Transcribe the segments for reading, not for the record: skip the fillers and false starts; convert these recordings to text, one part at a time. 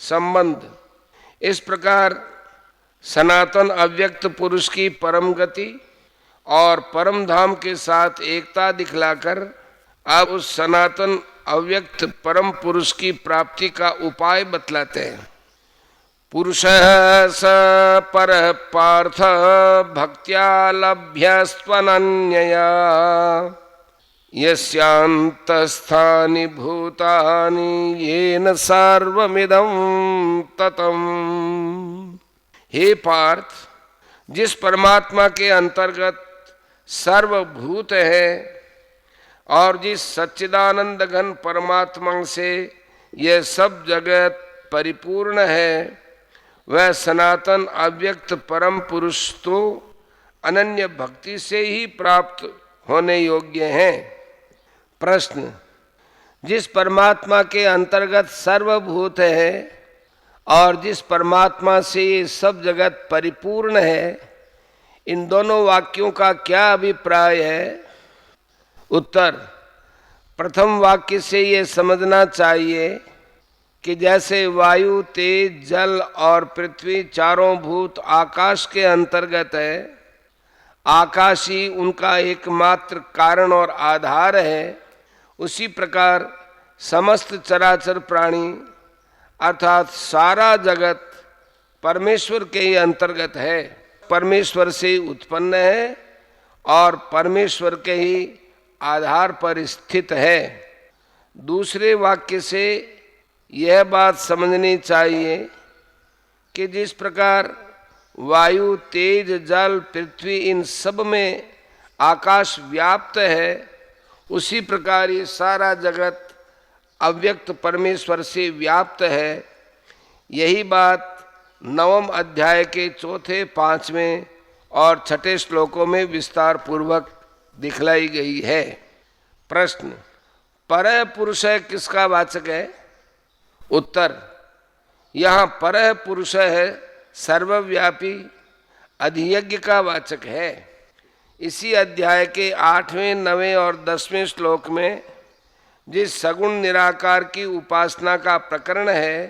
संबंध। इस प्रकार सनातन अव्यक्त पुरुष की परम गति और परम धाम के साथ एकता दिखलाकर अब उस सनातन अव्यक्त परम पुरुष की प्राप्ति का उपाय बतलाते हैं। पुरुषः स परः पार्थ भक्त्या लभ्यस्त्वनन्यया यस्यान्तस्थानि भूतानि येन सर्वमिदं ततम्। हे पार्थ, जिस परमात्मा के अंतर्गत सर्वभूत है और जिस सच्चिदानंद घन परमात्मा से यह सब जगत परिपूर्ण है, वह सनातन अव्यक्त परम पुरुष तो अनन्य भक्ति से ही प्राप्त होने योग्य है। प्रश्न। जिस परमात्मा के अंतर्गत सर्वभूत है और जिस परमात्मा से ये सब जगत परिपूर्ण है, इन दोनों वाक्यों का क्या अभिप्राय है? उत्तर। प्रथम वाक्य से ये समझना चाहिए कि जैसे वायु, तेज, जल और पृथ्वी चारों भूत आकाश के अंतर्गत है, आकाश ही उनका एकमात्र कारण और आधार है, उसी प्रकार समस्त चराचर प्राणी अर्थात सारा जगत परमेश्वर के ही अंतर्गत है, परमेश्वर से उत्पन्न है और परमेश्वर के ही आधार पर स्थित है। दूसरे वाक्य से यह बात समझनी चाहिए कि जिस प्रकार वायु, तेज, जल, पृथ्वी इन सब में आकाश व्याप्त है, उसी प्रकार ये सारा जगत अव्यक्त परमेश्वर से व्याप्त है। यही बात नवम अध्याय के चौथे, पांचवें और छठे श्लोकों में विस्तार पूर्वक दिखलाई गई है। प्रश्न। परः पुरुष किसका वाचक है? उत्तर। यहाँ परः पुरुष है सर्वव्यापी अधियज्ञ का वाचक है। इसी अध्याय के 8वें, 9वें और 10वें श्लोक में जिस सगुण निराकार की उपासना का प्रकरण है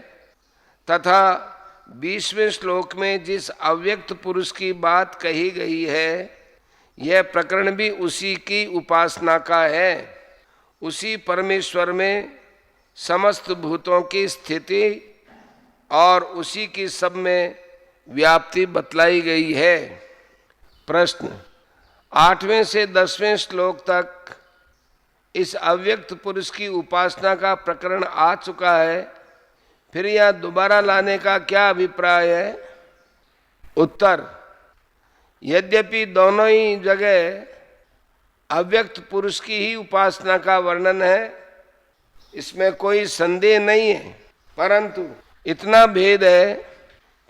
तथा 20वें श्लोक में जिस अव्यक्त पुरुष की बात कही गई है, यह प्रकरण भी उसी की उपासना का है। उसी परमेश्वर में समस्त भूतों की स्थिति और उसी की सब में व्याप्ति बतलाई गई है। प्रश्न। 8वें से 10वें श्लोक तक इस अव्यक्त पुरुष की उपासना का प्रकरण आ चुका है, फिर यह दोबारा लाने का क्या अभिप्राय है? उत्तर। यद्यपि दोनों ही जगह अव्यक्त पुरुष की ही उपासना का वर्णन है, इसमें कोई संदेह नहीं है, परंतु इतना भेद है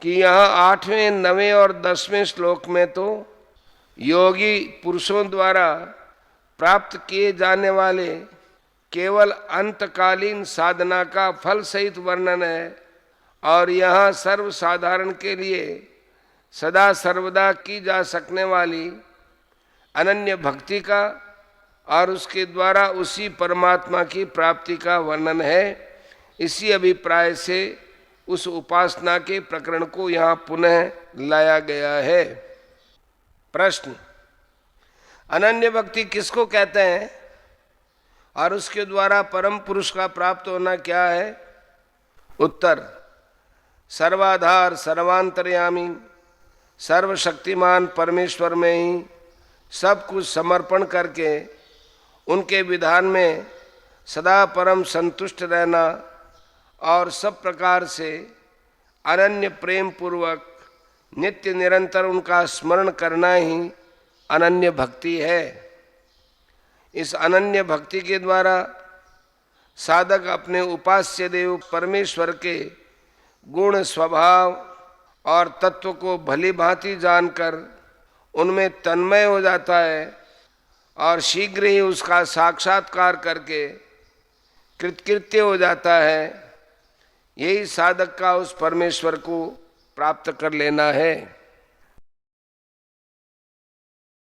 कि यहाँ 8वें, 9वें और 10वें श्लोक में तो योगी पुरुषों द्वारा प्राप्त किए जाने वाले केवल अंतकालीन साधना का फल सहित वर्णन है और यहाँ सर्वसाधारण के लिए सदा सर्वदा की जा सकने वाली अनन्य भक्ति का और उसके द्वारा उसी परमात्मा की प्राप्ति का वर्णन है। इसी अभिप्राय से उस उपासना के प्रकरण को यहाँ पुनः लाया गया है। प्रश्न। अनन्य भक्ति किसको कहते हैं और उसके द्वारा परम पुरुष का प्राप्त होना क्या है? उत्तर। सर्वाधार, सर्वांतर्यामी, सर्वशक्तिमान परमेश्वर में ही सब कुछ समर्पण करके उनके विधान में सदा परम संतुष्ट रहना और सब प्रकार से अनन्य प्रेम पूर्वक नित्य निरंतर उनका स्मरण करना ही अनन्य भक्ति है। इस अनन्य भक्ति के द्वारा साधक अपने उपास्य देव परमेश्वर के गुण, स्वभाव और तत्व को भली भांति जानकर उनमें तन्मय हो जाता है और शीघ्र ही उसका साक्षात्कार करके कृतकृत्य हो जाता है। यही साधक का उस परमेश्वर को प्राप्त कर लेना है।